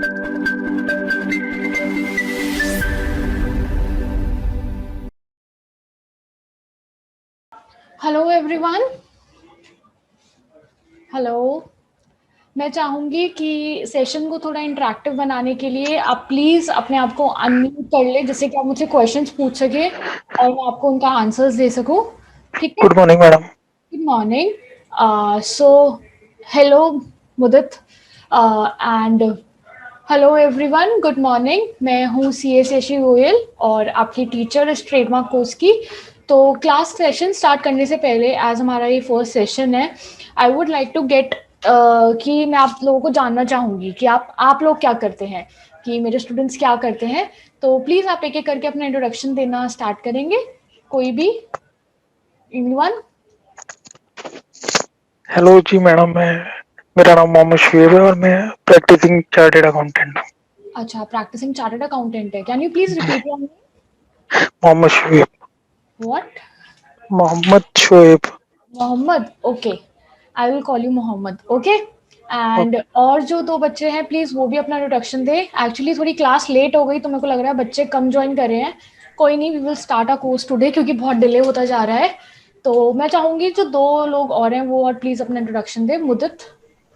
Hello everyone. Hello. मैं चाहूँगी कि सेशन को थोड़ा इंटरेक्टिव बनाने के लिए आप प्लीज़ अपने आप को अनम्यूट कर लें, जिससे कि आप मुझसे क्वेश्चंस पूछ सकें और मैं आपको उनका आंसर्स दे सकूँ। ठीक है? Good morning madam. Good morning. So hello Mudit and hello everyone, good morning. मैं हूँ सीए शशि गोयल और आपकी टीचर इस ट्रेडमार्क कोर्स की। तो क्लास सेशन स्टार्ट करने से पहले, एज हमारा ये फर्स्ट सेशन है, I would like to get कि मैं आप लोगों को जानना चाहूँगी कि आप लोग क्या करते हैं, कि मेरे स्टूडेंट्स क्या करते हैं। तो प्लीज़ आप एक एक करके अपना इंट्रोडक्शन देना स्टार्ट करेंगे, कोई भी, एनीवन। हेलो जी मैडम, मेरा नाम मोहम्मद शुएब है और मैं प्रैक्टिसिंग चार्टेड अकाउंटेंट हूँ। अच्छा, प्रैक्टिसिंग चार्टर्ड अकाउंटेंट है। Can you please repeat your name? Mohammad Shoaib. What? Mohammad Shoaib. Mohammad, okay. I will call you Mohammad, okay. And और जो दो बच्चे हैं, प्लीज़ वो भी अपना इंट्रोडक्शन दें। एक्चुअली थोड़ी क्लास लेट हो गई तो मेरे को लग रहा है बच्चे कम ज्वाइन कर रहे हैं। कोई नहीं, we will start a course today, क्योंकि बहुत डिले होता जा रहा है। तो मैं चाहूँगी जो दो लोग और हैं वो और प्लीज़ अपना इंट्रोडक्शन दें। मुदित।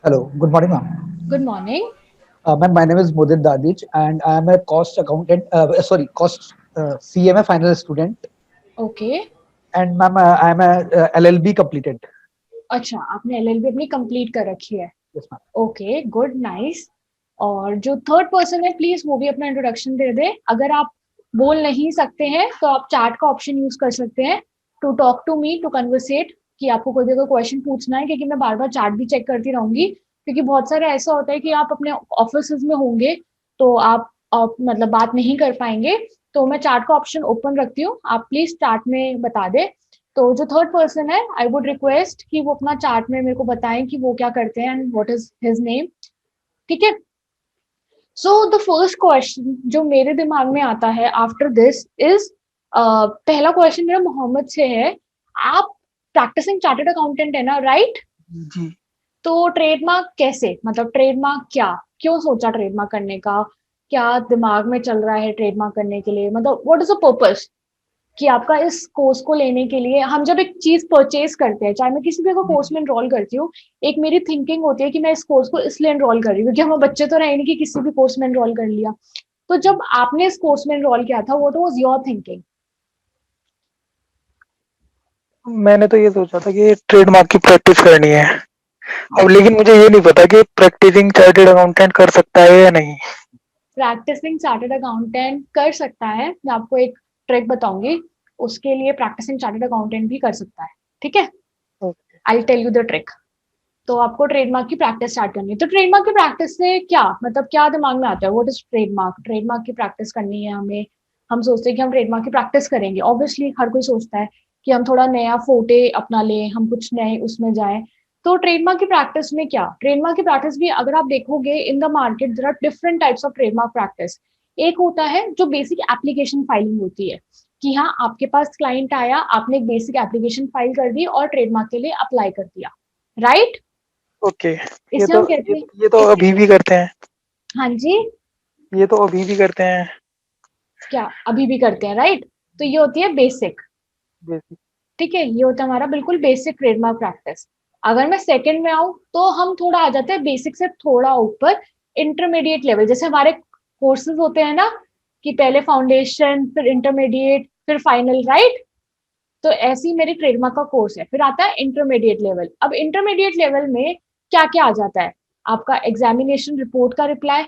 Hello, good morning, ma'am. Good morning. Ma'am, my name is Mudit Dadich, and I am a cost accountant. Sorry, cost CMA final student, okay. and ma'am, I am a LLB completed. अच्छा, आपने LLB अपनी complete कर रखी है। Yes, ma'am. Okay, good, nice. और जो third person है, please वो भी अपना इंट्रोडक्शन दे दे। अगर आप बोल नहीं सकते हैं तो आप चैट का ऑप्शन यूज कर सकते हैं to talk to me, to conversate, कि आपको कोई भी अगर क्वेश्चन पूछना है, क्योंकि मैं बार बार चैट भी चेक करती रहूंगी, क्योंकि बहुत सारे ऐसा होता है कि आप अपने ऑफिस में होंगे तो आप मतलब बात नहीं कर पाएंगे। तो मैं चैट का ऑप्शन ओपन रखती हूँ, आप प्लीज चैट में बता दे। तो जो थर्ड पर्सन है, आई वुड रिक्वेस्ट कि वो अपना चैट में मेरे को बताएं कि वो क्या करते हैं and what is his name. ठीक है? सो द फर्स्ट क्वेश्चन जो मेरे दिमाग में आता है आफ्टर दिस इज, पहला क्वेश्चन मेरा मोहम्मद से है। आप प्रैक्टिसिंग चार्टर्ड अकाउंटेंट है ना, राइट? जी। तो ट्रेडमार्क कैसे, मतलब ट्रेडमार्क क्या, क्यों सोचा ट्रेडमार्क करने का, क्या दिमाग में चल रहा है ट्रेडमार्क करने के लिए, मतलब व्हाट इज द पर्पस कि आपका इस कोर्स को लेने के लिए। हम जब एक चीज परचेज करते हैं, चाहे मैं किसी भी को कोर्स में एनरोल करती हूँ, एक मेरी थिंकिंग होती है कि मैं इस कोर्स को इसलिए एनरोल कर रही हूँ क्योंकि हम बच्चे तो रहे नहीं कि किसी भी कोर्स में एनरोल कर लिया। तो जब आपने इस कोर्स में एनरोल किया था, व्हाट वाज योर थिंकिंग? मैंने तो ये सोचा था कि ट्रेडमार्क की प्रैक्टिस करनी है। अब लेकिन मुझे ये नहीं पता कि प्रैक्टिसिंग चार्टेड अकाउंटेंट कर सकता है या नहीं। प्रैक्टिसिंग चार्टर्ड अकाउंटेंट कर सकता है, मैं आपको एक ट्रिक बताऊंगी, उसके लिए प्रैक्टिसिंग चार्टर्ड अकाउंटेंट भी कर सकता है। ठीक है? I tell you the trick. तो आपको ट्रेडमार्क की प्रैक्टिस स्टार्ट करनी है। तो ट्रेडमार्क की प्रैक्टिस से क्या मतलब, क्या दिमाग में आता है, व्हाट इज ट्रेडमार्क? ट्रेडमार्क की प्रैक्टिस करनी है हमें, हम सोचते हैं कि हम ट्रेडमार्क की प्रैक्टिस करेंगे। ऑब्वियसली हर कोई सोचता है कि हम थोड़ा नया फोटे अपना लें, हम कुछ नए उसमें जाएं। तो ट्रेडमार्क की प्रैक्टिस में क्या, ट्रेडमार्क की प्रैक्टिस भी अगर आप देखोगे in the market, there are different types of trademark practice. एक होता है जो बेसिक एप्लीकेशन फाइलिंग होती है, कि हाँ आपके पास क्लाइंट आया, आपने एक बेसिक एप्लीकेशन फाइल कर दी और ट्रेडमार्क के लिए अप्लाई कर दिया, राइट? ओके। ये इसे तो हम ये कहते हैं, ये तो इसे, अभी भी करते हैं। हाँ जी, ये तो अभी भी करते हैं। क्या अभी भी करते हैं, राइट? तो ये होती है बेसिक। बेसिक। ठीक है, ये होता है हमारा बिल्कुल बेसिक ट्रेडमार्क प्रैक्टिस। अगर मैं सेकंड में आऊं तो हम थोड़ा आ जाते हैं बेसिक से थोड़ा ऊपर, इंटरमीडिएट लेवल। जैसे हमारे कोर्सेज होते हैं ना, कि पहले फाउंडेशन, फिर इंटरमीडिएट, फिर फाइनल, राइट? तो ऐसी मेरी ट्रेडमार्क का कोर्स है। फिर आता है इंटरमीडिएट लेवल। अब इंटरमीडिएट लेवल में क्या क्या आ जाता है? आपका एग्जामिनेशन रिपोर्ट का रिप्लाई,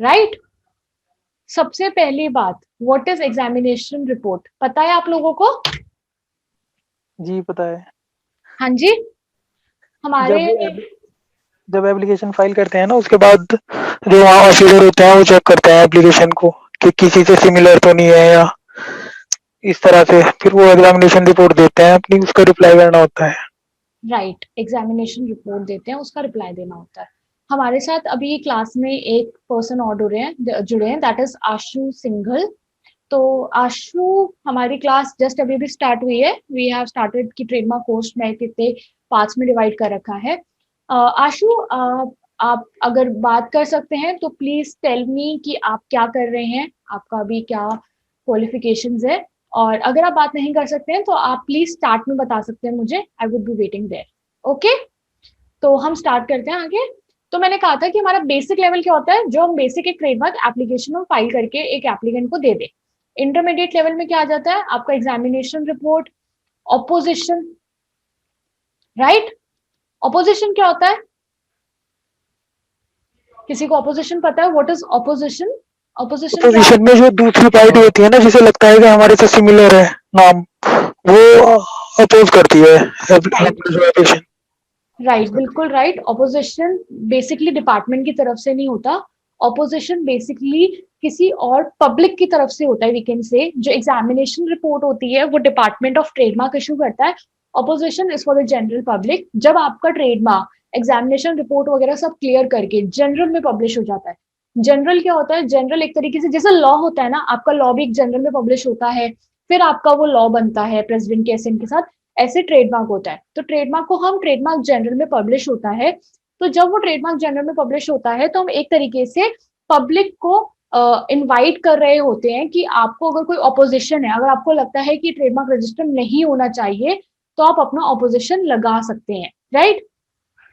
राइट? सबसे पहली बात, व्हाट इज एग्जामिनेशन रिपोर्ट, पता है आप लोगों को? जी पता है। हाँ जी। हमारे, जब जब एप्लीकेशन फाइल करते हैं ना, उसके बाद जो वहाँ ऑफिसर होते हैं वो चेक करते हैं एप्लीकेशन को कि किसी से सिमिलर तो नहीं है, या इस तरह से फिर वो एग्जामिनेशन रिपोर्ट देते हैं अपनी, उसका रिप्लाई करना होता है। राइट, एग्जामिनेशन रिपोर्ट देते हैं, उसका रिप्लाई देना होता है। हमारे साथ अभी क्लास में एक पर्सन और जुड़े हैं, दैट इज आशु सिंघल। तो आशु, हमारी क्लास जस्ट अभी भी स्टार्ट हुई है, वी हैव स्टार्टेड की ट्रेडमार्क कोर्स में कितने पार्ट्स में डिवाइड कर रखा है। आशु, आप अगर बात कर सकते हैं तो प्लीज टेल मी कि आप क्या कर रहे हैं, आपका अभी क्या क्वालिफिकेशंस है। और अगर आप बात नहीं कर सकते हैं तो आप प्लीज स्टार्ट में बता सकते हैं मुझे, I would be waiting there. Okay, तो हम स्टार्ट करते हैं आगे। तो मैंने कहा था कि हमारा बेसिक लेवल क्या होता है, जो हम बेसिक एक ट्रेडमार्क एप्लीकेशन में फाइल करके एक एप्लीकेंट को दे दे। इंटरमीडिएट लेवल में क्या आ जाता है आपका examination report, opposition, right. Opposition क्या होता है, किसी को ऑपोजिशन पता है, व्हाट इज ऑपोजिशन? ऑपोजिशन क्या पोजीशन में जो दूसरी पार्टी होती है ना, जिसे लगता है कि हमारे से सिमिलर है नाम, वो अपोज करती है है? एप्लीकेशन। राइट, बिल्कुल राइट। ऑपोजिशन बेसिकली डिपार्टमेंट की तरफ से नहीं होता, ऑपोजिशन बेसिकली किसी और पब्लिक की तरफ से होता है। वी कैन से जो एग्जामिनेशन रिपोर्ट होती है वो डिपार्टमेंट ऑफ ट्रेडमार्क इशू करता है, opposition is for the general public. जब आपका ट्रेडमार्क एग्जामिनेशन रिपोर्ट वगैरह सब क्लियर करके जनरल में पब्लिश हो जाता है। जनरल क्या होता है, जनरल एक तरीके से जैसे लॉ होता है ना, आपका लॉ भी एक जनरल में पब्लिश होता है, फिर आपका वो लॉ बनता है प्रेसिडेंट के एसेंट के साथ, ऐसे ट्रेडमार्क होता है। तो ट्रेडमार्क को हम ट्रेडमार्क जनरल में पब्लिश होता है, तो जब वो ट्रेडमार्क जनरल में पब्लिश होता है तो हम एक तरीके से पब्लिक को इनवाइट कर रहे होते हैं कि आपको अगर कोई ऑपोजिशन है, अगर आपको लगता है कि ट्रेडमार्क रजिस्टर नहीं होना चाहिए, तो आप अपना ऑपोजिशन लगा सकते हैं, राइट।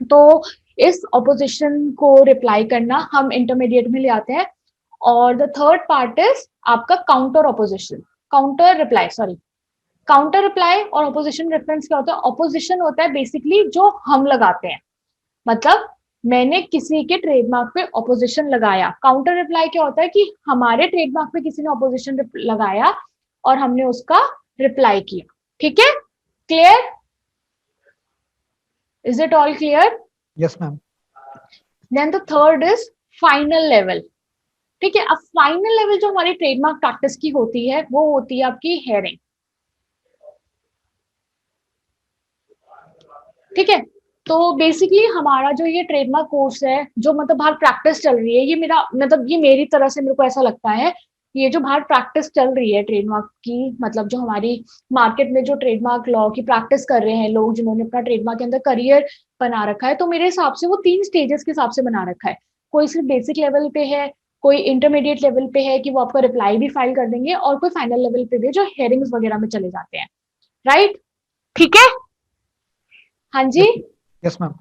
तो इस ऑपोजिशन को रिप्लाई करना हम इंटरमीडिएट में ले आते हैं। और द थर्ड पार्ट इज आपका counter opposition, counter reply, sorry, counter reply और ऑपोजिशन रेफरेंस क्या होता है? ऑपोजिशन होता है बेसिकली जो हम लगाते हैं, मतलब मैंने किसी के ट्रेडमार्क पे ऑपोजिशन लगाया। काउंटर रिप्लाई क्या होता है कि हमारे ट्रेडमार्क पे किसी ने ऑपोजिशन लगाया और हमने उसका रिप्लाई किया। ठीक है, clear? Is it all clear? Yes, ma'am. Then the third is final level. ठीक है, अब फाइनल लेवल जो हमारी ट्रेडमार्क प्रैक्टिस की होती है वो होती है आपकी हेयरिंग। ठीक है, तो बेसिकली हमारा जो ये ट्रेडमार्क कोर्स है, जो मतलब बाहर प्रैक्टिस चल रही है, ये मेरा मतलब ये मेरी तरह से मेरे को ऐसा लगता है, ये जो बाहर प्रैक्टिस चल रही है ट्रेडमार्क की, मतलब जो हमारी मार्केट में जो ट्रेडमार्क लॉ की प्रैक्टिस कर रहे हैं लोग, जिन्होंने अपना ट्रेडमार्क के अंदर करियर बना रखा है, तो मेरे हिसाब से वो 3 स्टेजेस के हिसाब से बना रखा है। कोई सिर्फ बेसिक लेवल पे है, कोई इंटरमीडिएट लेवल पे है कि वो आपका रिप्लाई भी फाइल कर देंगे, और कोई फाइनल लेवल पे भी जो हेयरिंग्स वगैरह में चले जाते हैं, राइट। ठीक है, हाँ जी। Yes, yes, ma'am.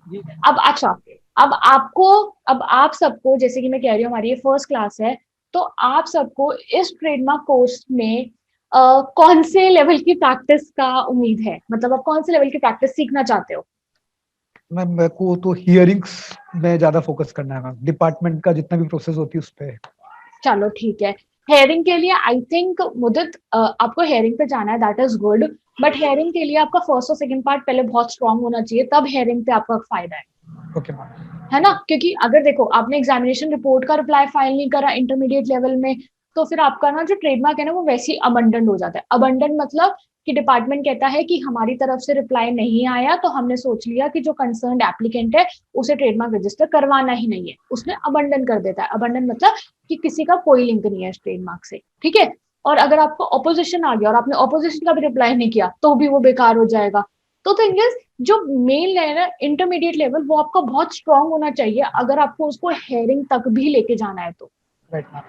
अब अच्छा, अब आपको, अब आप सबको, जैसे कि मैं कह रही हूँ हमारी ये फर्स्ट क्लास है, तो आप सबको इस ट्रेडमार्क कोर्स में कौन से लेवल की प्रैक्टिस का उम्मीद है, मतलब आप कौन से लेवल की प्रैक्टिस सीखना चाहते हो? मैम मेरे को तो हियरिंग्स में ज्यादा फोकस करना है मैम, डिपार्टमेंट का जितना भी प्रोसेस होती है उस पे। चलो ठीक है, हेयरिंग के लिए आई थिंक मुदित आपको हेयरिंग पे जाना है, that is good. But hearing के लिए आपका फर्स्ट और सेकंड पार्ट पहले बहुत स्ट्रांग होना चाहिए, तब हेयरिंग पे आपका फायदा ओके मैम। है ना। क्योंकि अगर देखो आपने एग्जामिनेशन रिपोर्ट का रिप्लाई फाइल नहीं करा इंटरमीडिएट लेवल में, तो फिर आपका ना जो ट्रेडमार्क है ना वो वैसे ही अबंडन हो जाता है। अबंडन मतलब कि डिपार्टमेंट कहता है कि हमारी तरफ से रिप्लाई नहीं आया, तो हमने सोच लिया कि जो कंसर्न एप्लीकेंट है उसे ट्रेडमार्क रजिस्टर करवाना ही नहीं है, उसने अबंडन कर देता है। अबंडन मतलब कि किसी का कोई लिंक नहीं है इस ट्रेडमार्क से, ठीक है। और अगर आपको ऑपोजिशन आ गया और आपने ऑपोजिशन का भी रिप्लाई नहीं किया, तो भी वो बेकार हो जाएगा। तो थिंग इज, जो मेन लेवल है इंटरमीडिएट लेवल, वो आपका बहुत स्ट्रांग होना चाहिए अगर आपको उसको हेयरिंग तक भी लेके जाना है तो, राइट मैम।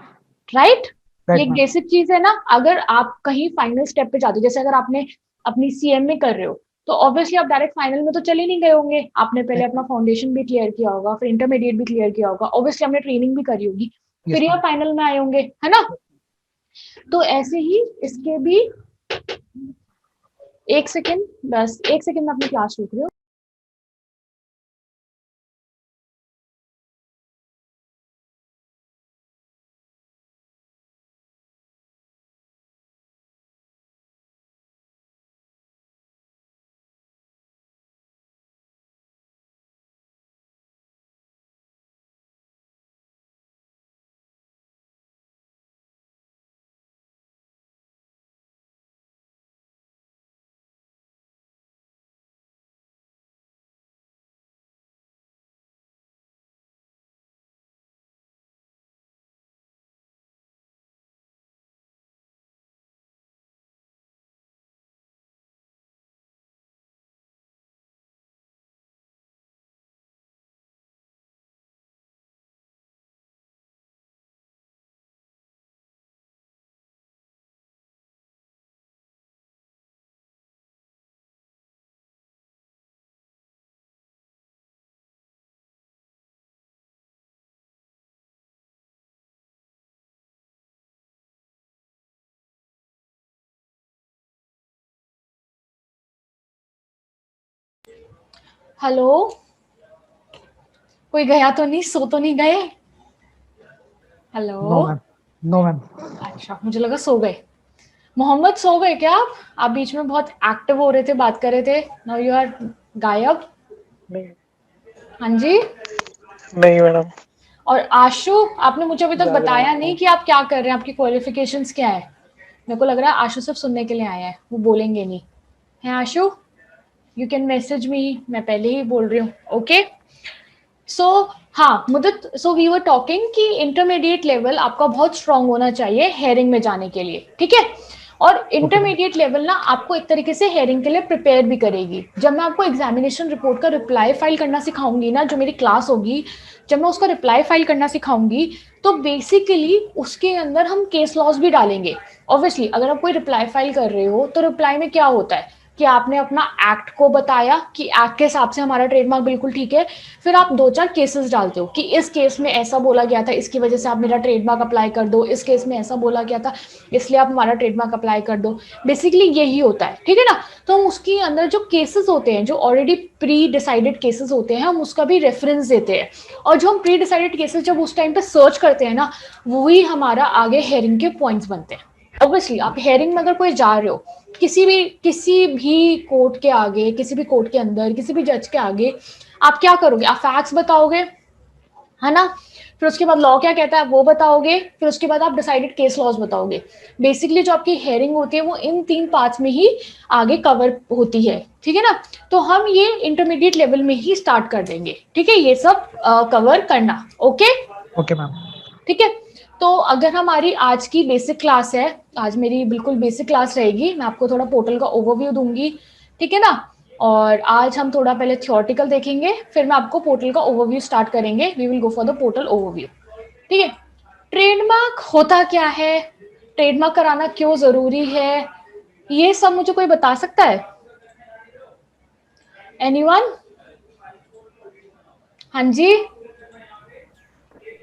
राइट। ये राइट एक मैम। बेसिक चीज है ना। अगर आप कहीं फाइनल स्टेप पे जाते हो, जैसे अगर आपने अपनी सीएम में कर रहे हो, तो ऑब्वियसली आप डायरेक्ट फाइनल में तो चले नहीं गए होंगे, आपने पहले अपना फाउंडेशन भी क्लियर किया होगा, फिर इंटरमीडिएट भी क्लियर किया होगा, ऑब्वियसली आपने ट्रेनिंग भी करी होगी, फिर यस ही आप मैम। फाइनल में आए होंगे, है ना। तो ऐसे ही इसके भी, एक सेकेंड, बस एक सेकेंड में अपनी क्लास रोक रही हूँ। हेलो, कोई गया तो नहीं, सो तो नहीं गए? Hello. No ma'am, no ma'am. अच्छा, मुझे लगा सो गए। मोहम्मद, सो गए क्या आप बीच में बहुत एक्टिव हो रहे थे, बात कर रहे थे, नाउ यू आर गायब। नहीं, हाँ जी। नहीं मैडम। और आशु, आपने मुझे अभी तक जाग रहा बताया हूँ। नहीं कि आप क्या कर रहे हैं, आपकी क्वालिफिकेशंस क्या है। मेरे को लग रहा है आशु सिर्फ सुनने के लिए आए हैं, वो बोलेंगे नहीं। है आशु? यू कैन मैसेज मी, मैं पहले ही बोल रही हूँ। ओके, सो हाँ मुदत, सो वी वर टॉकिंग कि इंटरमीडिएट लेवल आपका बहुत स्ट्रांग होना चाहिए हेयरिंग में जाने के लिए, ठीक है। और ओके मैम। इंटरमीडिएट लेवल ना आपको एक तरीके से हेयरिंग के लिए प्रिपेयर भी करेगी। जब मैं आपको एग्जामिनेशन रिपोर्ट का रिप्लाई फाइल करना सिखाऊंगी ना, जो मेरी क्लास होगी, जब मैं उसका रिप्लाई फाइल करना सिखाऊंगी, तो बेसिकली उसके अंदर हम केस लॉस भी डालेंगे। ऑब्वियसली अगर आप कोई रिप्लाई फाइल कर रहे हो तो रिप्लाई में क्या होता है कि आपने अपना एक्ट को बताया कि एक्ट के हिसाब से हमारा ट्रेडमार्क बिल्कुल ठीक है। फिर आप 2-4 केसेस डालते हो कि इस केस में ऐसा बोला गया था, इसकी वजह से आप मेरा ट्रेडमार्क अप्लाई कर दो, इस केस में ऐसा बोला गया था, इसलिए आप हमारा ट्रेडमार्क अप्लाई कर दो। बेसिकली यही होता है, ठीक है ना। तो हम उसके अंदर जो केसेस होते हैं, जो ऑलरेडी प्री डिसाइडेड केसेस होते हैं, हम उसका भी रेफरेंस देते हैं। और जो हम प्री डिसाइडेड केसेस जब उस टाइम पे सर्च करते हैं ना, वही हमारा आगे हेयरिंग के पॉइंट्स बनते हैं। ऑब्वियसली आप हेयरिंग में अगर कोई जा रहे हो, किसी भी कोर्ट के आगे, किसी भी कोर्ट के अंदर, किसी भी जज के आगे, आप क्या करोगे? आप फैक्ट्स बताओगे, है ना। फिर उसके बाद लॉ क्या कहता है वो बताओगे, फिर उसके बाद आप डिसाइडेड केस लॉज बताओगे। बेसिकली जो आपकी हेयरिंग होती है वो इन 3 पार्ट्स में ही आगे कवर होती है, ठीक है ना। तो हम ये इंटरमीडिएट लेवल में ही स्टार्ट कर देंगे, ठीक है, ये सब कवर करना। Okay, okay ma'am. ठीक है। तो अगर हमारी आज की बेसिक क्लास है, आज मेरी बिल्कुल बेसिक क्लास रहेगी, मैं आपको थोड़ा पोर्टल का ओवरव्यू दूंगी, ठीक है ना। और आज हम थोड़ा पहले थियोरटिकल देखेंगे, फिर मैं आपको पोर्टल का ओवरव्यू स्टार्ट करेंगे। We will go for the portal overview, ठीक है। ट्रेडमार्क होता क्या है, ट्रेडमार्क कराना क्यों जरूरी है, ये सब मुझे कोई बता सकता है? एनीवन? हाँ जी।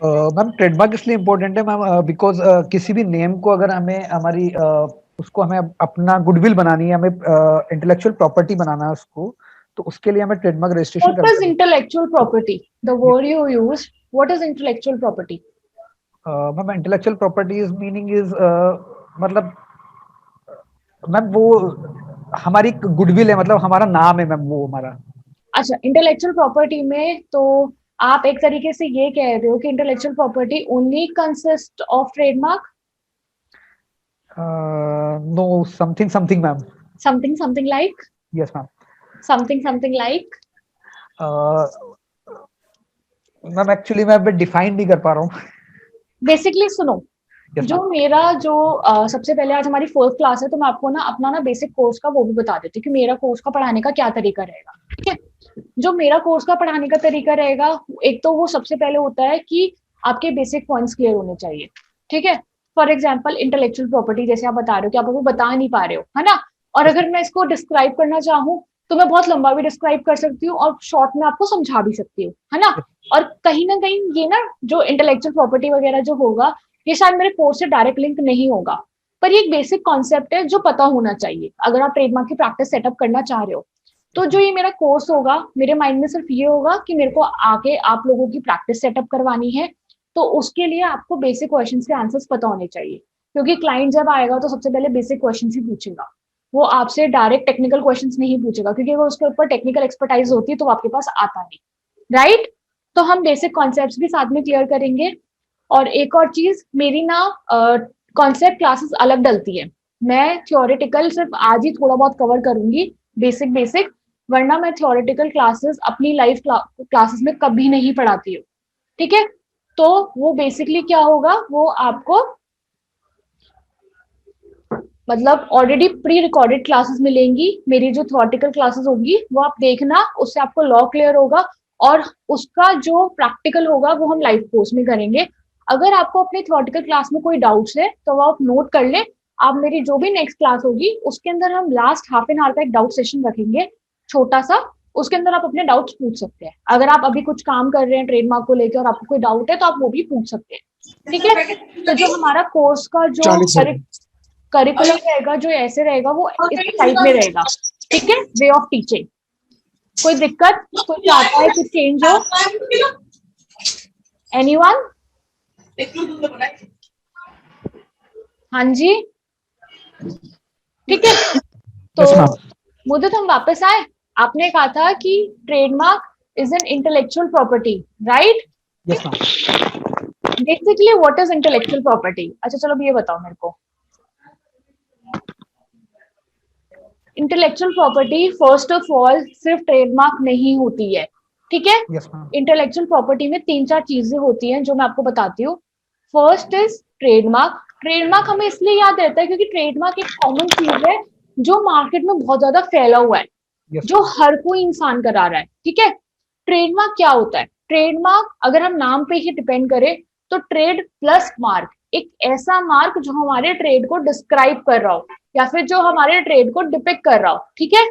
मैम ट्रेडमार्क इसलिए इम्पोर्टेंट है मैम, बिकॉज किसी भी नेम को अगर हमें हमारी उसको हमें अपना गुडविल बनानी है, हमें इंटेलेक्चुअल प्रॉपर्टी बनाना है उसको, तो उसके लिए हमें ट्रेडमार्क रजिस्ट्रेशन What is करवानी intellectual property? The word you use, what is intellectual property? है। Ma'am intellectual property is meaning is मतलब मैम वो हमारी गुडविल है, मतलब हमारा नाम है मैम, वो हमारा। अच्छा, इंटेलेक्चुअल प्रॉपर्टी में तो आप एक तरीके से ये कह रहे हो कि intellectual property only consist of trademark? No, something something ma'am. Something something like? Yes ma'am. Something something like? Ma'am actually मैं अभी डिफाइन नहीं कर पा रहा हूँ। बेसिकली सुनो, यस जो मैम। मेरा जो सबसे पहले आज हमारी फर्स्ट क्लास है, तो मैं आपको ना अपना ना बेसिक कोर्स का वो भी बता देती हूँ कि मेरा कोर्स का पढ़ाने का क्या तरीका रहेगा, ठीक है। जो मेरा कोर्स का पढ़ाने का तरीका रहेगा, एक तो वो सबसे पहले होता है कि आपके बेसिक पॉइंट्स क्लियर होने चाहिए, ठीक है। फॉर एग्जाम्पल इंटेलेक्चुअल प्रॉपर्टी जैसे आप बता रहे हो कि आप अभी बता नहीं पा रहे हो, है ना। और यस अगर मैं इसको डिस्क्राइब करना चाहूँ तो मैं बहुत लंबा भी डिस्क्राइब कर सकती हूँ और शॉर्ट में आपको समझा भी सकती हूँ, है ना। और कहीं ना कहीं ये ना जो इंटेलेक्चुअल प्रॉपर्टी वगैरह जो होगा, ये शायद मेरे कोर्स से डायरेक्ट लिंक नहीं होगा, पर ये एक बेसिक कॉन्सेप्ट है जो पता होना चाहिए अगर आप ट्रेडमार्क की प्रैक्टिस सेटअप करना चाह रहे हो। तो जो ये मेरा कोर्स होगा, मेरे माइंड में सिर्फ ये होगा कि मेरे को आके आप लोगों की प्रैक्टिस सेटअप करवानी है, तो उसके लिए आपको बेसिक क्वेश्चन के आंसर्स पता होने चाहिए। क्योंकि क्लाइंट जब आएगा तो सबसे पहले बेसिक क्वेश्चन ही पूछेगा, वो आपसे डायरेक्ट टेक्निकल क्वेश्चन नहीं पूछेगा, क्योंकि अगर उसके ऊपर टेक्निकल एक्सपर्टाइज होती है तो आपके पास आता नहीं, राइट। तो हम बेसिक कॉन्सेप्ट भी साथ में क्लियर करेंगे। और एक और चीज, मेरी ना कॉन्सेप्ट क्लासेस अलग डलती है। मैं थ्योरेटिकल सिर्फ आज ही थोड़ा बहुत कवर करूंगी, बेसिक बेसिक, वरना मैं थ्योरेटिकल क्लासेस अपनी लाइफ क्लासेस में कभी नहीं पढ़ाती हूँ, ठीक है। तो वो बेसिकली क्या होगा, वो आपको मतलब ऑलरेडी प्री रिकॉर्डेड क्लासेस मिलेंगी। मेरी जो थ्योरेटिकल क्लासेस होगी वो आप देखना, उससे आपको लॉ क्लियर होगा। और उसका जो प्रैक्टिकल होगा वो हम लाइव कोर्स में करेंगे। अगर आपको अपने थ्योरेटिकल क्लास में कोई डाउट्स है तो वो आप नोट कर ले। आप मेरी जो भी नेक्स्ट क्लास होगी उसके अंदर हम लास्ट हाफ एन आवर का एक डाउट सेशन रखेंगे, छोटा सा। उसके अंदर आप अपने डाउट्स पूछ सकते हैं। अगर आप अभी कुछ काम कर रहे हैं ट्रेडमार्क को लेकर और आपको कोई डाउट है तो आप वो भी पूछ सकते हैं, ठीक है। तो जो हमारा कोर्स का जो 40 सेकंड। करिकुलम रहेगा, जो ऐसे रहेगा, वो इस टाइप में रहेगा, ठीक है, वे ऑफ टीचिंग। कोई दिक्कत, कोई चाहता है कुछ चेंज हो? एनीवन? हाँ जी, ठीक है। तो यस मैम। मुझे हम वापस आए, आपने कहा था कि trademark is an intellectual property, right? Yes ma'am. Basically what is intellectual property? अच्छा चलो ये बताओ मेरे को। Intellectual property first of all सिर्फ ट्रेडमार्क नहीं होती है, ठीक है? Yes ma'am. इंटेलेक्चुअल प्रॉपर्टी में 3-4 चीजें होती हैं जो मैं आपको बताती हूँ। First is trademark. ट्रेडमार्क हमें इसलिए याद रहता है क्योंकि ट्रेडमार्क एक कॉमन चीज है जो मार्केट में बहुत ज्यादा फैला हुआ है, यस जो हर कोई इंसान करा रहा है, ठीक है? ट्रेडमार्क क्या होता है? ट्रेडमार्क अगर हम नाम पे ही डिपेंड करें तो ट्रेड प्लस मार्क, एक ऐसा मार्क जो हमारे ट्रेड को डिस्क्राइब कर रहा हो या फिर जो हमारे ट्रेड को डिपिक्ट कर रहा हो, ठीक है?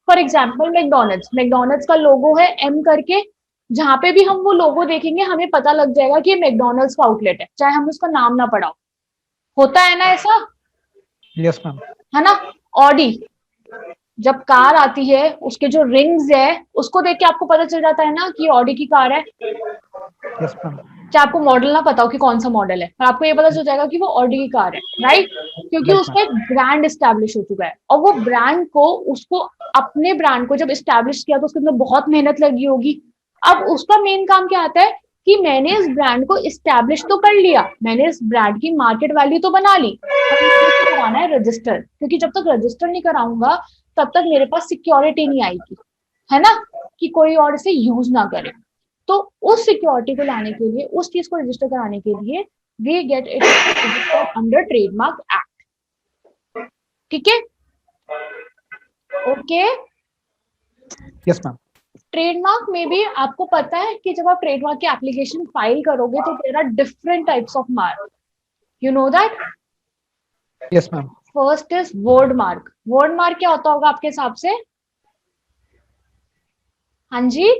फॉर एग्जाम्पल मैकडोनल्ड्स, मैकडोनल्ड्स का लोगो है एम करके, जहां पे भी हम वो लोगो देखेंगे हमें पता लग जाएगा कि ये मैकडोनल्ड्स का आउटलेट है, चाहे हम उसका नाम ना पढ़ा हो। होता है ना ऐसा, यस मैम। है ना? ऑडी, जब कार आती है उसके जो रिंग्स है उसको देख के आपको पता चल जाता है ना कि ऑडी की कार है, यस मैम। चाहे आपको मॉडल ना पता हो कि कौन सा मॉडल है, पर आपको ये पता चल जाएगा कि वो ऑडी की कार है, राइट? क्योंकि राइट उसका मैम। एक ब्रांड एस्टैब्लिश हो चुका है, और वो ब्रांड को उसको अपने ब्रांड को जब एस्टैब्लिश किया तो उसके अंदर बहुत मेहनत लगी होगी। अब उसका मेन काम क्या आता है कि मैंने इस ब्रांड को एस्टैब्लिश तो कर लिया, मैंने इस ब्रांड की मार्केट वैल्यू तो बना ली, अब मुझे इसको कराना है रजिस्टर, क्योंकि जब तक रजिस्टर नहीं कराऊंगा तब तक मेरे पास सिक्योरिटी नहीं आएगी, है ना, कि कोई और इसे यूज ना करे। तो उस सिक्योरिटी को लाने के लिए, उस चीज को रजिस्टर कराने के लिए we get it registered under trademark act, ठीक है? ओके। Yes ma'am. ट्रेडमार्क में भी आपको पता है कि जब आप ट्रेडमार्क की एप्लीकेशन फाइल करोगे तो there are different types of mark, you know that? Yes ma'am. First is word mark. Word mark क्या होता होगा आपके हिसाब से? हाँ जी,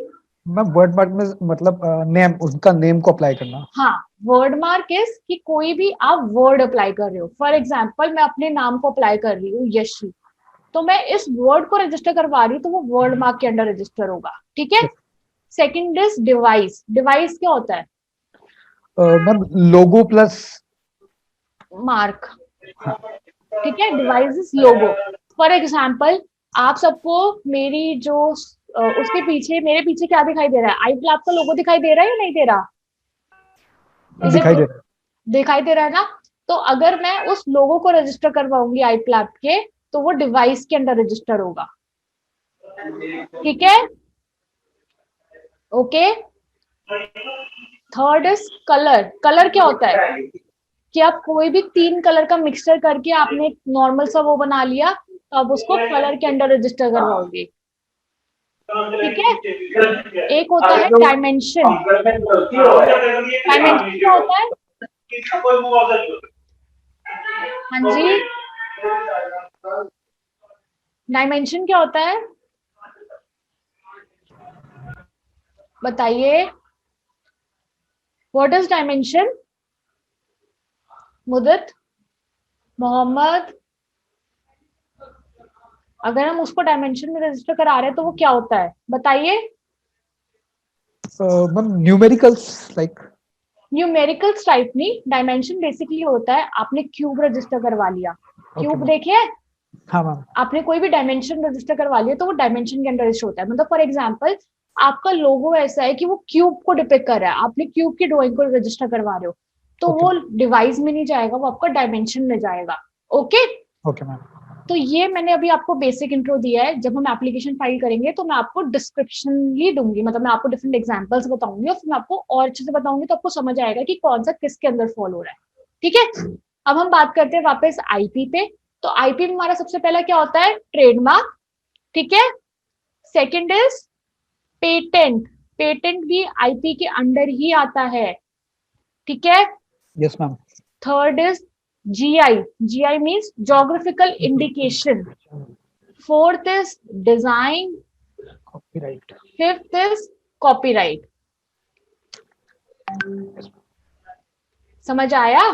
मैम वर्ड मार्क में मतलब नेम, उनका नेम को अप्लाई करना। हाँ, वर्ड मार्क इज कि कोई भी आप वर्ड अप्लाई कर रहे हो। फॉर एग्जाम्पल मैं अपने नाम को अप्लाई कर रही हूँ यशी, तो मैं इस वर्ड को रजिस्टर करवा रही हूँ तो वो वर्ड मार्क के अंडर रजिस्टर होगा, ठीक है? Second is device. डिवाइस क्या होता है? मैम लोगो प्लस। मार्क, ठीक है? Device is logo. For example आप सबको मेरी जो उसके पीछे, मेरे पीछे क्या दिखाई दे रहा है? आई क्लैप का लोगो दिखाई दे रहा है या नहीं दे रहा? इज दिखाई इट? दे रहा है। दिखाई दे रहा है ना? तो अगर मैं उस लोगो को रजिस्टर करवाऊंगी आई प्लैप के, तो वो डिवाइस के अंदर रजिस्टर होगा, ठीक है? Okay. Third is colour. Colour क्या होता है कि आप कोई भी 3 कलर का मिक्सचर करके आपने एक नॉर्मल सा वो बना लिया, तो आप उसको कलर के अंडर रजिस्टर करवाओगे, ठीक है? एक होता है डायमेंशन। डायमेंशन क्या होता है? हाँ जी, डायमेंशन क्या होता है बताइए? What is dimension? मुदत, मोहम्मद, अगर हम उसको डायमेंशन में रजिस्टर करा रहे हैं तो वो क्या होता है बताइए? Ma'am numericals like. Numericals type नहीं, डायमेंशन बेसिकली होता है आपने क्यूब रजिस्टर करवा लिया, ओके क्यूब मैम। देखिए, हाँ मैम। आपने कोई भी डायमेंशन रजिस्टर करवा लिया तो वो डायमेंशन के अंडर रजिस्टर होता है। मतलब फॉर एग्जांपल आपका लोगो ऐसा है कि वो क्यूब को डिपिक्ट कर रहा है, आपने क्यूब की ड्राइंग को रजिस्टर करवा रहे हो, तो ओके वो डिवाइस में नहीं जाएगा, वो आपका डायमेंशन में जाएगा, ओके? Okay ma'am. तो ये मैंने अभी आपको बेसिक इंट्रो दिया है। जब हम एप्लीकेशन फाइल करेंगे तो मैं आपको डिस्क्रिप्शन ही दूंगी, मतलब मैं आपको डिफरेंट एग्जांपल्स बताऊंगी और फिर मैं आपको और अच्छे से बताऊंगी, तो आपको समझ आएगा कि कौन सा किसके अंदर फॉल हो रहा है, ठीक है? अब हम बात करते हैं वापस आईपी पे। तो आईपी में हमारा सबसे पहला क्या होता है? ट्रेडमार्क, ठीक है? Second is patent. पेटेंट भी आईपी के अंडर ही आता है, ठीक है? Yes ma'am. Third is GI. GI means geographical indication. Fourth is design. Copyright. Fifth is copyright. समझ आया?